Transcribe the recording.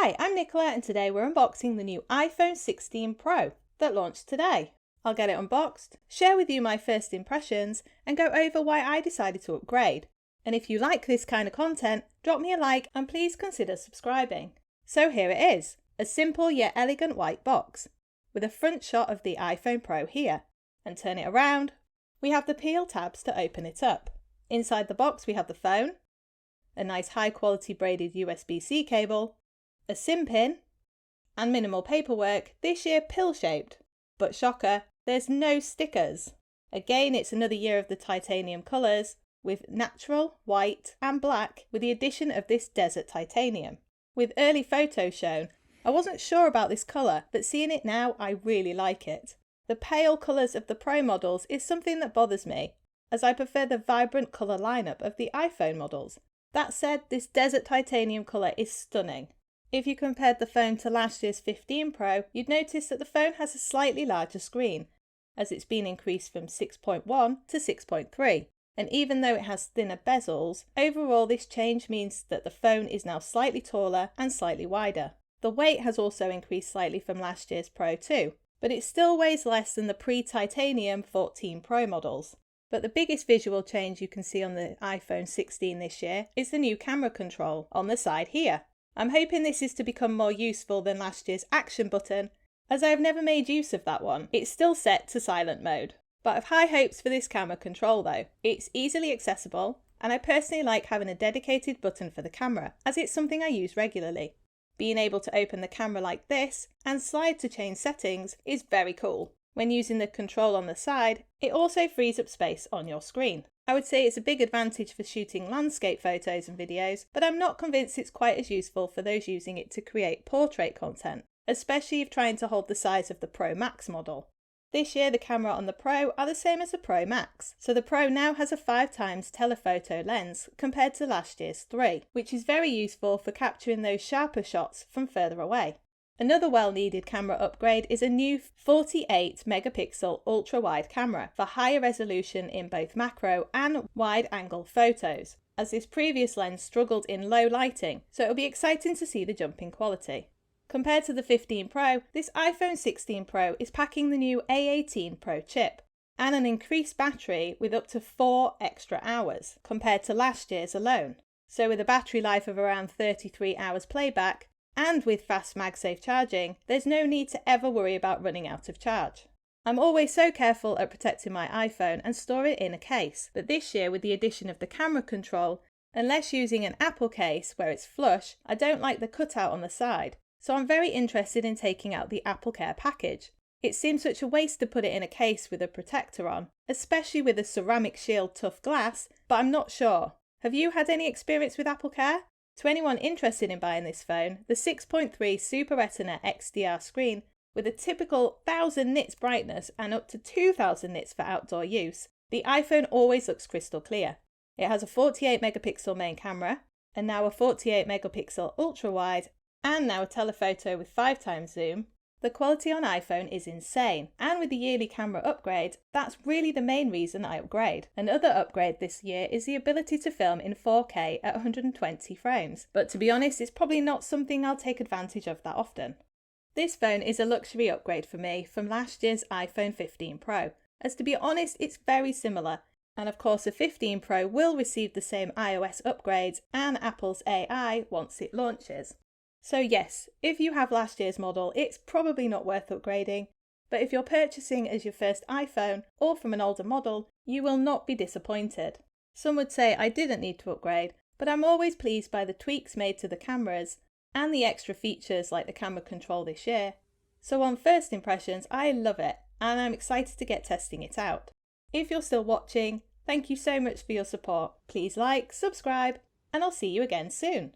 Hi, I'm Nicola and today we're unboxing the new iPhone 16 Pro that launched today. I'll get it unboxed, share with you my first impressions and go over why I decided to upgrade. And if you like this kind of content, drop me a like and please consider subscribing. So here it is, a simple yet elegant white box with a front shot of the iPhone Pro here. And turn it around, we have the peel tabs to open it up. Inside the box we have the phone, a nice high quality braided USB-C cable, a SIM pin, and minimal paperwork, this year pill shaped. But shocker, there's no stickers. Again, it's another year of the titanium colours with natural, white and black with the addition of this desert titanium. With early photos shown, I wasn't sure about this colour, but seeing it now, I really like it. The pale colours of the Pro models is something that bothers me, as I prefer the vibrant colour lineup of the iPhone models. That said, this desert titanium colour is stunning. If you compared the phone to last year's 15 Pro, you'd notice that the phone has a slightly larger screen, as it's been increased from 6.1 to 6.3. And even though it has thinner bezels, overall this change means that the phone is now slightly taller and slightly wider. The weight has also increased slightly from last year's Pro too, but it still weighs less than the pre-titanium 14 Pro models. But the biggest visual change you can see on the iPhone 16 this year is the new camera control on the side here. I'm hoping this is to become more useful than last year's action button, as I have never made use of that one. It's still set to silent mode. But I've high hopes for this camera control though. It's easily accessible, and I personally like having a dedicated button for the camera, as it's something I use regularly. Being able to open the camera like this and slide to change settings is very cool. When using the control on the side, it also frees up space on your screen. I would say it's a big advantage for shooting landscape photos and videos, but I'm not convinced it's quite as useful for those using it to create portrait content, especially if trying to hold the size of the Pro Max model. This year the camera on the Pro are the same as the Pro Max, so the Pro now has a 5x telephoto lens compared to last year's 3, which is very useful for capturing those sharper shots from further away. Another well-needed camera upgrade is a new 48 megapixel ultra-wide camera for higher resolution in both macro and wide-angle photos, as this previous lens struggled in low lighting, so it'll be exciting to see the jump in quality. Compared to the 15 Pro, this iPhone 16 Pro is packing the new A18 Pro chip and an increased battery with up to 4 extra hours compared to last year's alone. So with a battery life of around 33 hours playback, and with fast MagSafe charging, there's no need to ever worry about running out of charge. I'm always so careful at protecting my iPhone and store it in a case, but this year with the addition of the camera control, unless using an Apple case where it's flush, I don't like the cutout on the side, so I'm very interested in taking out the AppleCare package. It seems such a waste to put it in a case with a protector on, especially with a ceramic shield tough glass, but I'm not sure. Have you had any experience with AppleCare? To anyone interested in buying this phone, the 6.3 Super Retina XDR screen with a typical 1000 nits brightness and up to 2000 nits for outdoor use, the iPhone always looks crystal clear. It has a 48 megapixel main camera, and now a 48 megapixel ultra wide, and now a telephoto with 5x zoom. The quality on iPhone is insane, and with the yearly camera upgrade, that's really the main reason I upgrade. Another upgrade this year is the ability to film in 4K at 120 frames, but to be honest, it's probably not something I'll take advantage of that often. This phone is a luxury upgrade for me from last year's iPhone 15 Pro, as to be honest, it's very similar, and of course the 15 Pro will receive the same iOS upgrades and Apple's AI once it launches. So yes, if you have last year's model, it's probably not worth upgrading, but if you're purchasing as your first iPhone or from an older model, you will not be disappointed. Some would say I didn't need to upgrade, but I'm always pleased by the tweaks made to the cameras and the extra features like the camera control this year. So on first impressions, I love it and I'm excited to get testing it out. If you're still watching, thank you so much for your support. Please like, subscribe, and I'll see you again soon.